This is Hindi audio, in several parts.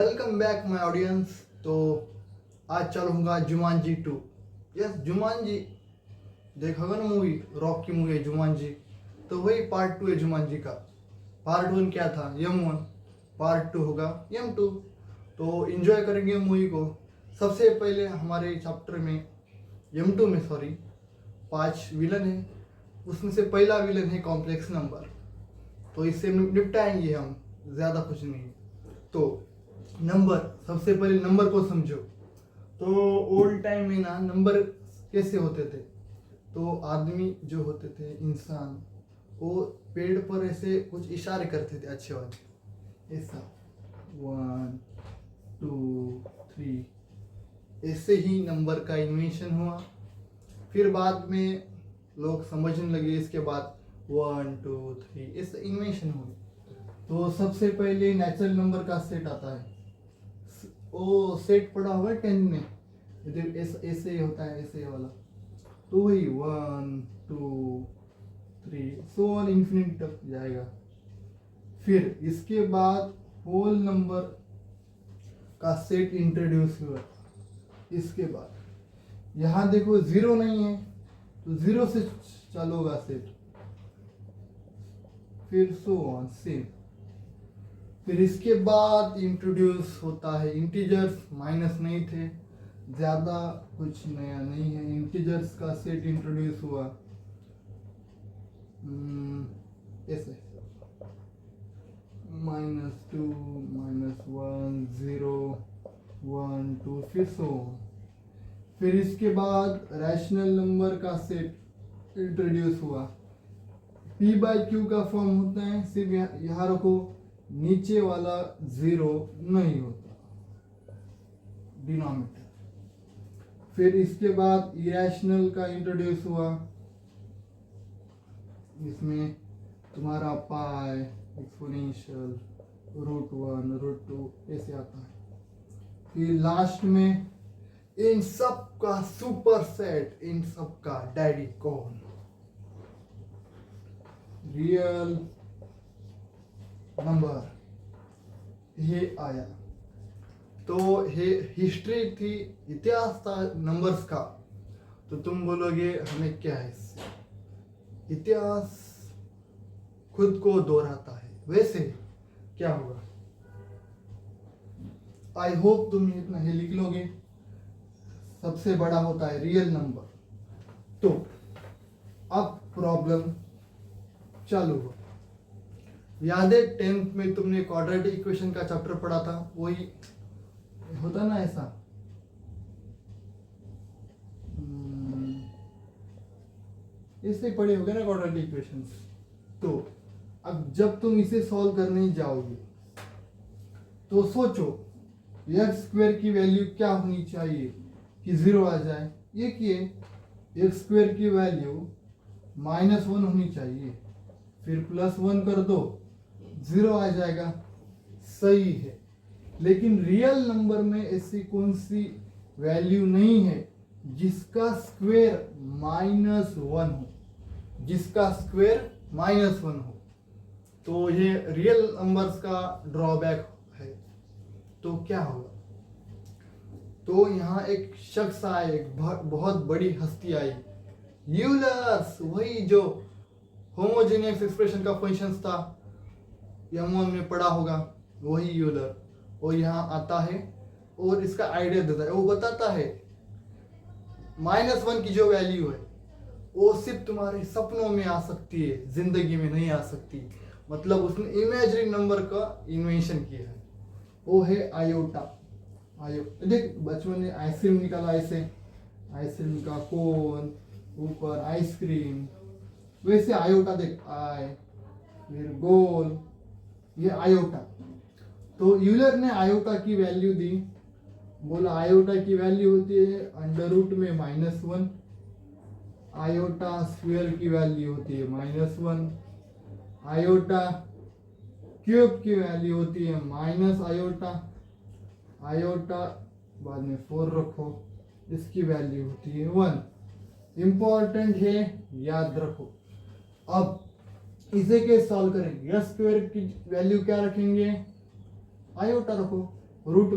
Welcome back my audience. तो आज चलूंगा जुमानजी 2। यस, जुमानजी देखा होगा ना, मूवी रॉक की मूवी है जुमानजी। तो वही पार्ट 2 है जुमानजी का। पार्ट 1 क्या था, यम 1। पार्ट 2 होगा यम 2। तो एंजॉय करेंगे मूवी को। सबसे पहले हमारे चैप्टर में यम 2 में 5 विलन है। उसमें से पहला विलन है कॉम्प्लेक्स नंबर। तो इससे निपटाएंगे हम, ज़्यादा कुछ नहीं। तो नंबर, सबसे पहले नंबर को समझो। तो ओल्ड टाइम में ना नंबर कैसे होते थे। तो आदमी जो होते थे, इंसान, वो पेड़ पर ऐसे कुछ इशारे करते थे अच्छे वाले, ऐसा 1 2 3। ऐसे ही नंबर का इन्वेंशन हुआ। फिर बाद में लोग समझने लगे, इसके बाद 1 2 3 ऐसे इन्वेंशन हुए। तो सबसे पहले नेचुरल नंबर का सेट आता है। वो सेट पड़ा हुआ है 10 में, इधर ऐसे होता है, ऐसे वाला। तो वही 1 2 3 सो ऑन इंफिनिट तक जाएगा। फिर इसके बाद होल नंबर का सेट इंट्रोड्यूस हुआ। इसके बाद यहाँ देखो जीरो नहीं है, तो जीरो से चलोगा सेट। फिर सो ऑन सेम। फिर इसके बाद इंट्रोड्यूस होता है इंटीजर्स। माइनस नहीं थे, ज़्यादा कुछ नया नहीं है। इंटीजर्स का सेट इंट्रोड्यूस हुआ ऐसे -2 -1 0 1 2 फिर सो। फिर इसके बाद रैशनल नंबर का सेट इंट्रोड्यूस हुआ। p/q का फॉर्म होता है, सिर्फ यहाँ रखो, नीचे वाला जीरो नहीं होता, डिनोमिनेटर। फिर इसके बाद इरेशनल का इंट्रोड्यूस हुआ। इसमें तुम्हारा पाई, एक्सपोनेंशियल, √1 √2 ऐसे आता है। फिर लास्ट में इन सब का सुपर सेट, इन सब का डैडी कौन, रियल नंबर, ये आया। तो ये हिस्ट्री थी, इतिहास था नंबर्स का। तो तुम बोलोगे हमें क्या है इससे। इतिहास खुद को दोहराता है, वैसे क्या हुआ। आई होप तुम इतना ही लिख लोगे। सबसे बड़ा होता है रियल नंबर। तो अब प्रॉब्लम चालू हुआ। याद है 10th में तुमने क्वाड्रेटिक इक्वेशन का चैप्टर पढ़ा था, वही होता ना ऐसा। इससे पढ़े होगे ना क्वाड्रेटिक इक्वेशंस। तो अब जब तुम इसे सॉल्व करने जाओगे तो सोचो x² की वैल्यू क्या होनी चाहिए कि 0 आ जाए। ये किए x² की वैल्यू -1 होनी चाहिए, फिर +1 कर दो, 0 आ जाएगा। सही है, लेकिन रियल नंबर में ऐसी कौन सी वैल्यू नहीं है जिसका स्क्वायर -1 हो, जिसका स्क्वायर -1 हो। तो ये रियल नंबर्स का ड्रॉबैक है। तो क्या होगा। तो यहाँ एक शख्स आए, एक बहुत बड़ी हस्ती आई, यूलर्स, वही जो होमोजेनियस एक्सप्रेशन का फंक्शंस था, M1 में पढ़ा होगा, वही यूलर। वो यहाँ आता है और इसका आइडिया देता है। वो बताता है -1 की जो वैल्यू है वो सिर्फ तुम्हारे सपनों में आ सकती है, जिंदगी में नहीं आ सकती। मतलब उसने इमेजिनरी नंबर का इन्वेंशन किया है, वो है आयोटा। देख, बचपन में आइसक्रीम निकाला, ऐसे आइसक्रीम का कोन, ऊपर आइसक्रीम, वैसे आयोटा देख, आई फिर गोल, ये आयोटा। तो यूलर ने आयोटा की वैल्यू दी। बोला आयोटा की वैल्यू होती है √ में -1, आयोटा स्क्वायर की वैल्यू होती है -1, आयोटा क्यूब की वैल्यू होती है -आयोटा, आयोटा बाद में 4 रखो, इसकी वैल्यू होती है 1। इंपॉर्टेंट है, याद रखो। अब इसे कैसे सॉल्व करेंगे। x² की वैल्यू क्या रखेंगे, आयोटा रखो, रूट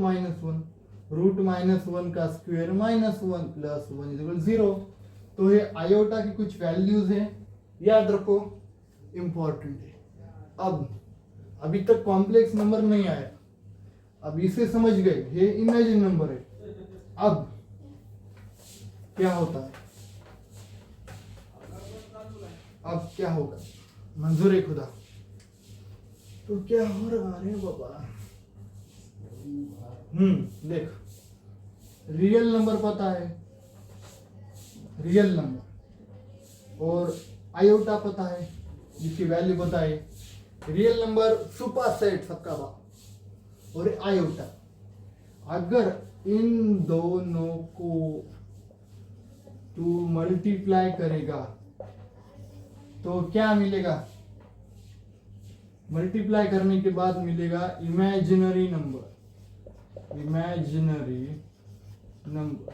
माइनस वन का स्क्वायर -1 प्लस 1 इक्वल 0। तो ये आयोटा की कुछ वैल्यूज है, याद रखो, इंपॉर्टेंट है। अब अभी तक कॉम्प्लेक्स नंबर नहीं आया, अब इसे समझ गए, ये इमेजिन नंबर है। अब क्या होता है, अब क्या होगा, मंजूर खुदा, तो क्या हो रहा है बाबा। देख, रियल नंबर पता है, रियल नंबर, और आयोटा पता है जिसकी वैल्यू पता है। रियल नंबर सुपर सेट सबका बाप, और आयोटा, अगर इन दोनों को तू मल्टीप्लाई करेगा तो क्या मिलेगा, मल्टीप्लाई करने के बाद मिलेगा इमेजिनरी नंबर, इमेजिनरी नंबर।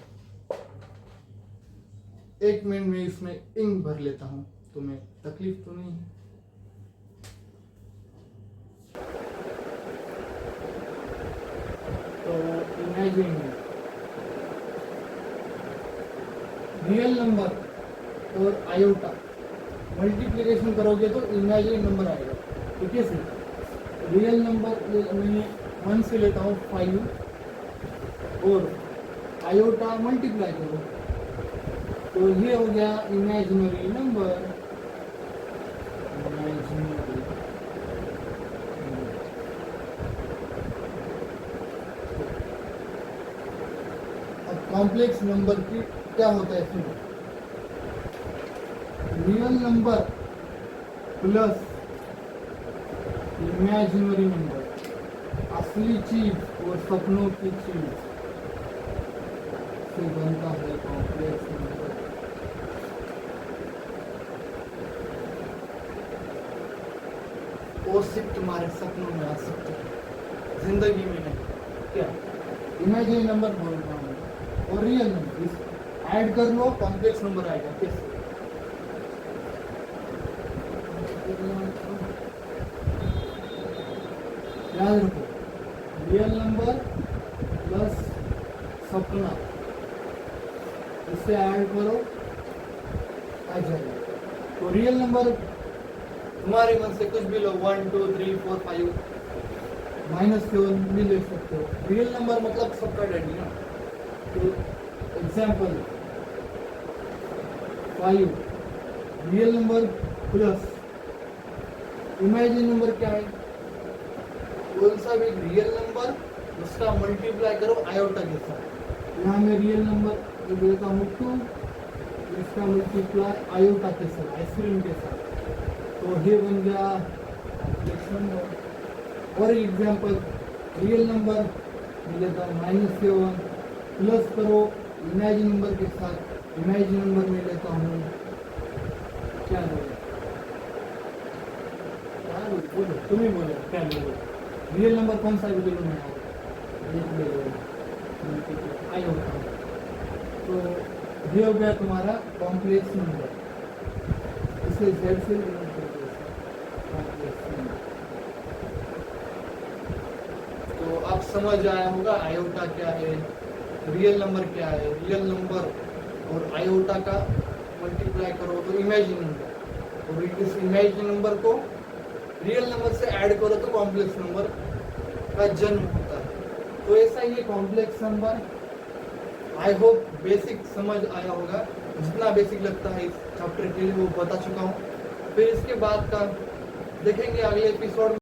एक मिनट में इसमें इंक भर लेता हूं, तुम्हें तकलीफ तो नहीं है। तो इमेजिन रियल नंबर और आयोटा मल्टीप्लिकेशन करोगे तो इमेजिनरी नंबर आएगा। तो कैसे, रियल नंबर मैं 1 से लेता हूँ 5, और आयोटा मल्टीप्लाई करो तो ये हो गया इमेजिनरी नंबर, इमेजिनरी। अब कॉम्प्लेक्स नंबर की क्या होता है, सुनो, real number plus imaginary number, असली चीज और सपनों की चीज से बनता है कॉम्प्लेक्स नंबर। वो सिर्फ तुम्हारे सपनों में आ सकते हैं, जिंदगी में नहीं। क्या इमेजिनरी नंबर बोल रहा हूँ और रियल नंबर ऐड कर लो, कॉम्प्लेक्स नंबर आएगा। कैसे, याद रखो, रियल नंबर प्लस सपना, इसे ऐड करो आ जाएगा। तो रियल नंबर तुम्हारे मन से कुछ भी लो, 1 2 3 4 5 -7 भी ले सकते हो। रियल नंबर मतलब सबका डैडी ना। तो example 5 real number plus imagine number क्या है, कौन सा भी रियल नंबर उसका मल्टीप्लाई करो आयोटा के साथ। यहाँ मैं रियल नंबर देता हूँ 2, इसका मल्टीप्लाई आयोटा के साथ, आइसक्रीम के साथ, तो ये बन गया कॉम्प्लेक्स नंबर। और एग्जाम्पल रियल नंबर मैं लेता हूँ -7 प्लस करो इमेजिन नंबर के साथ, इमेजिन नंबर में लेता हूँ क्या बोलो, तुम ही बोलो क्या बोलो, रियल नंबर कौन सा भी बोलो, मैं आयोटा। तो ये हो गया तुम्हारा कॉम्प्लेक्स नंबर, इसे Z से तो आप समझ आया होगा आयोटा क्या है, रियल नंबर क्या है। रियल नंबर और आयोटा का मल्टीप्लाई करो तो इमेजिन नंबर, और इस इमेजिन नंबर को रियल नंबर से ऐड करो तो कॉम्प्लेक्स नंबर का जन्म होता है। तो ऐसा ही complex number, I hope basic समझ आया होगा, जितना बेसिक लगता है इस चैप्टर के लिए वो बता चुका हूँ। फिर इसके बाद का देखेंगे अगले एपिसोड में।